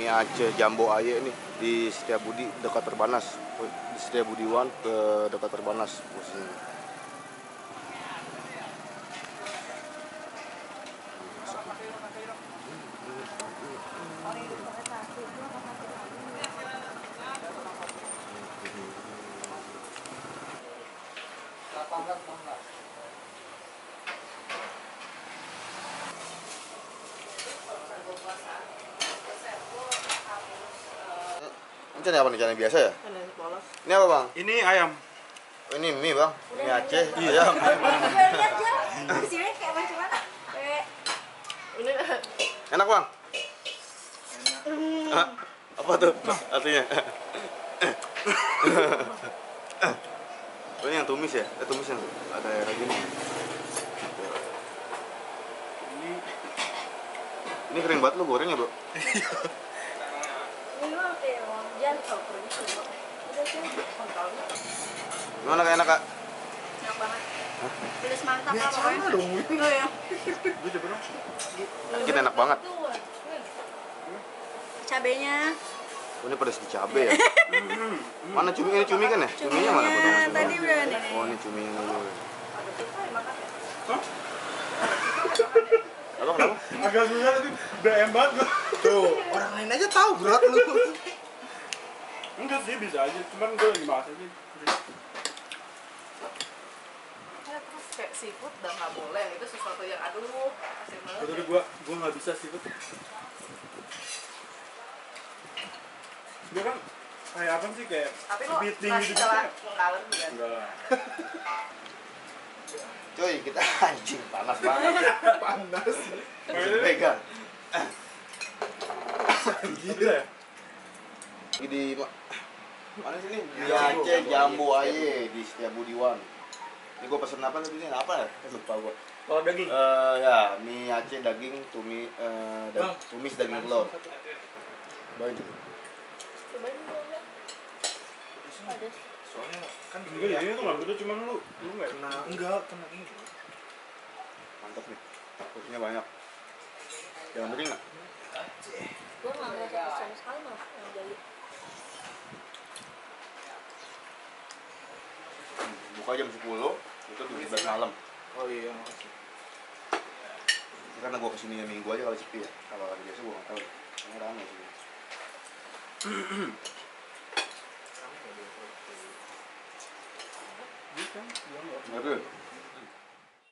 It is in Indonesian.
mie Aceh Jambo Aye nih di Setiabudi dekat Perbanas. Di Setiabudi One ke dekat Perbanas posisinya. Ini apa nih, biasa ya? Ini apa bang? Ini ayam. Oh, ini mie bang? Mie Aceh? Iya. Di sini kayak macam mana? Ini Enak bang? Hah? Apa tuh artinya? Oh, ini yang tumis ya? Tumis yang ada kayak gini. Ini keren banget lo gorengnya bro. Gimana kak, enak kak? enak banget. Pedas mantap lah pokoknya. Oh ya. Kita enak banget. Cabenya. Oh, ini pedas di cabe ya? Mana cumi? Ini cumi kan ya? Cuminya mana potongan? Tadi udah nih. Oh, ini cuminya dulu. Apa kenapa? Agak susah tapi udah banget gua. Tuh, orang lain aja tahu berat lu. Enggak sih, bisa aja. Cuman gue lagi masak aja. Terus kayak seafood udah nggak boleh, itu sesuatu yang aduh asing banget. Betul gue nggak bisa sih tuh. Dia kan kayak apa sih, kayak Tapi lo kepiting masih gitu telah kan? mengkalem ya. Enggak lah. Coy, kita anjing panas banget. Panas. Pegang. Gitu ya? Di mana sih ini? Di Aceh Jambo Aye di Setiabudi One. Ini gue pesen apa tadi nih? Apa ya? Lupa gue. Kalau daging. Ya, mie Aceh daging tumis daging telur. Banyak. Cobain dulu ya. Ada. Soalnya kan Enggak ya, ini tuh nggak betul, cuman lu nggak kena enggak kena ini. Mantap nih. Porsinya banyak. Jangan beri nggak? Gue nggak ngerasa sama sekali malah yang jadi. Buka jam 10, itu 12 malam. Oh iya, makasih. Karena gue kesini minggu aja kalau sepi ya. Kalau hari biasa gue nggak tahu. Karena ramai sih. Nggak tuh.